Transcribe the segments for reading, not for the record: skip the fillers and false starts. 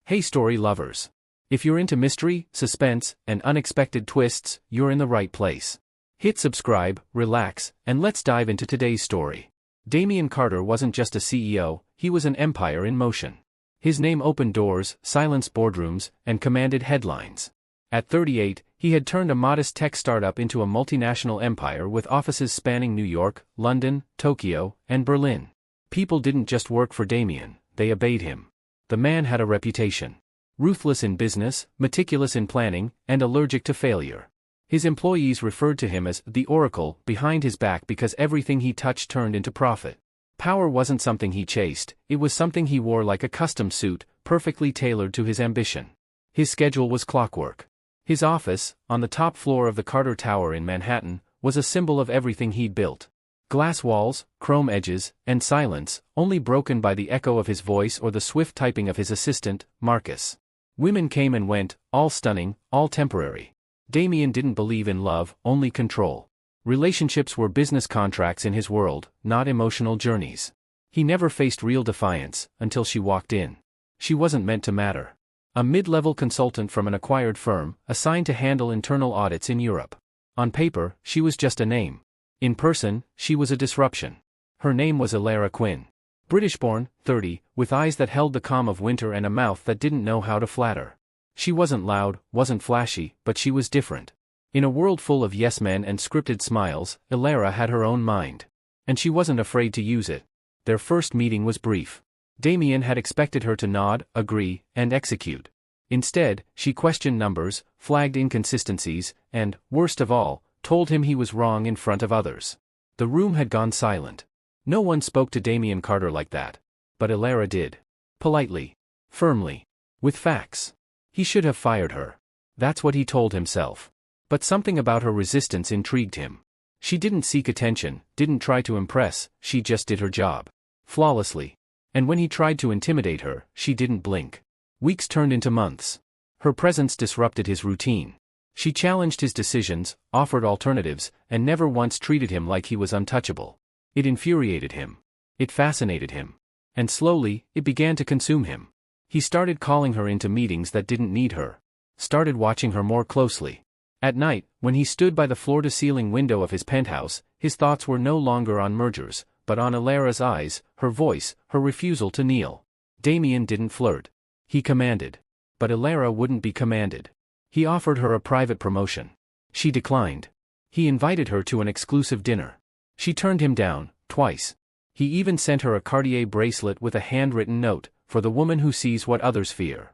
Hey story lovers. If you're into mystery, suspense, and unexpected twists, you're in the right place. Hit subscribe, relax, and let's dive into today's story. Damien Carter wasn't just a CEO, he was an empire in motion. His name opened doors, silenced boardrooms, and commanded headlines. At 38, he had turned a modest tech startup into a multinational empire with offices spanning New York, London, Tokyo, and Berlin. People didn't just work for Damien, they obeyed him. The man had a reputation. Ruthless in business, meticulous in planning, and allergic to failure. His employees referred to him as the Oracle behind his back because everything he touched turned into profit. Power wasn't something he chased, it was something he wore like a custom suit, perfectly tailored to his ambition. His schedule was clockwork. His office, on the top floor of the Carter Tower in Manhattan, was a symbol of everything he'd built. Glass walls, chrome edges, and silence, only broken by the echo of his voice or the swift typing of his assistant, Marcus. Women came and went, all stunning, all temporary. Damien didn't believe in love, only control. Relationships were business contracts in his world, not emotional journeys. He never faced real defiance, until she walked in. She wasn't meant to matter. A mid-level consultant from an acquired firm, assigned to handle internal audits in Europe. On paper, she was just a name. In person, she was a disruption. Her name was Elara Quinn. British-born, 30, with eyes that held the calm of winter and a mouth that didn't know how to flatter. She wasn't loud, wasn't flashy, but she was different. In a world full of yes-men and scripted smiles, Elara had her own mind. And she wasn't afraid to use it. Their first meeting was brief. Damien had expected her to nod, agree, and execute. Instead, she questioned numbers, flagged inconsistencies, and, worst of all, told him he was wrong in front of others. The room had gone silent. No one spoke to Damien Carter like that. But Elara did. Politely. Firmly. With facts. He should have fired her. That's what he told himself. But something about her resistance intrigued him. She didn't seek attention, didn't try to impress, she just did her job. Flawlessly. And when he tried to intimidate her, she didn't blink. Weeks turned into months. Her presence disrupted his routine. She challenged his decisions, offered alternatives, and never once treated him like he was untouchable. It infuriated him. It fascinated him. And slowly, it began to consume him. He started calling her into meetings that didn't need her. Started watching her more closely. At night, when he stood by the floor-to-ceiling window of his penthouse, his thoughts were no longer on mergers, but on Elara's eyes, her voice, her refusal to kneel. Damien didn't flirt. He commanded. But Elara wouldn't be commanded. He offered her a private promotion. She declined. He invited her to an exclusive dinner. She turned him down, twice. He even sent her a Cartier bracelet with a handwritten note, for the woman who sees what others fear.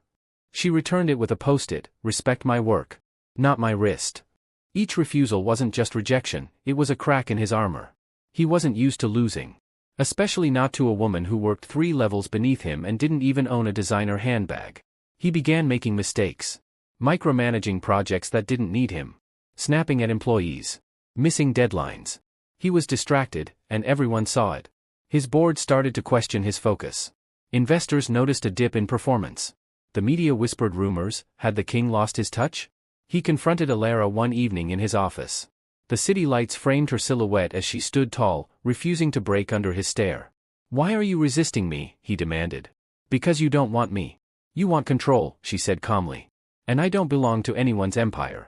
She returned it with a post-it, respect my work. Not my wrist. Each refusal wasn't just rejection, it was a crack in his armor. He wasn't used to losing. Especially not to a woman who worked 3 levels beneath him and didn't even own a designer handbag. He began making mistakes. Micromanaging projects that didn't need him. Snapping at employees. Missing deadlines. He was distracted, and everyone saw it. His board started to question his focus. Investors noticed a dip in performance. The media whispered rumors, had the king lost his touch? He confronted Elara one evening in his office. The city lights framed her silhouette as she stood tall, refusing to break under his stare. Why are you resisting me? He demanded. Because you don't want me. You want control, she said calmly. And I don't belong to anyone's empire.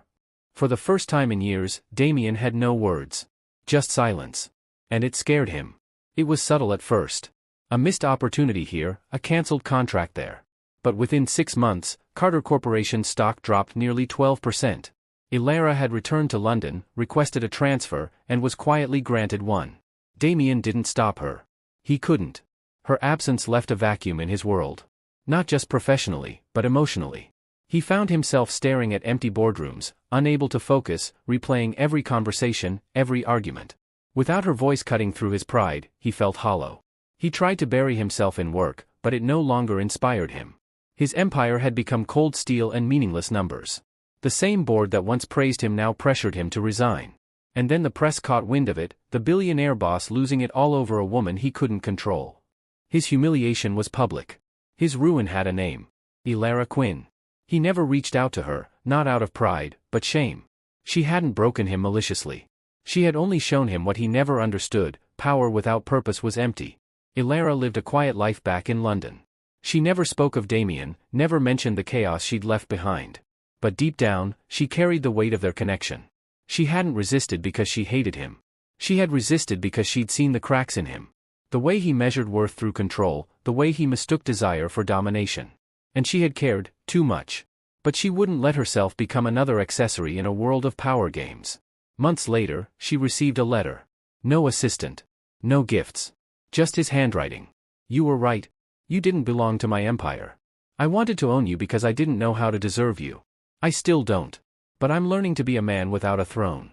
For the first time in years, Damien had no words. Just silence. And it scared him. It was subtle at first. A missed opportunity here, a cancelled contract there. But within 6 months, Carter Corporation's stock dropped nearly 12%. Elara had returned to London, requested a transfer, and was quietly granted one. Damien didn't stop her. He couldn't. Her absence left a vacuum in his world. Not just professionally, but emotionally. He found himself staring at empty boardrooms, unable to focus, replaying every conversation, every argument. Without her voice cutting through his pride, he felt hollow. He tried to bury himself in work, but it no longer inspired him. His empire had become cold steel and meaningless numbers. The same board that once praised him now pressured him to resign. And then the press caught wind of it, the billionaire boss losing it all over a woman he couldn't control. His humiliation was public. His ruin had a name. Elara Quinn. He never reached out to her, not out of pride, but shame. She hadn't broken him maliciously. She had only shown him what he never understood, power without purpose was empty. Elara lived a quiet life back in London. She never spoke of Damien, never mentioned the chaos she'd left behind. But deep down, she carried the weight of their connection. She hadn't resisted because she hated him. She had resisted because she'd seen the cracks in him. The way he measured worth through control, the way he mistook desire for domination. And she had cared, too much. But she wouldn't let herself become another accessory in a world of power games. Months later, she received a letter. No assistant. No gifts. Just his handwriting. You were right. You didn't belong to my empire. I wanted to own you because I didn't know how to deserve you. I still don't. But I'm learning to be a man without a throne.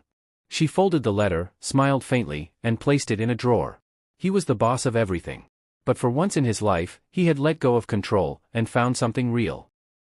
She folded the letter, smiled faintly, and placed it in a drawer. He was the boss of everything. But for once in his life, he had let go of control, and found something real.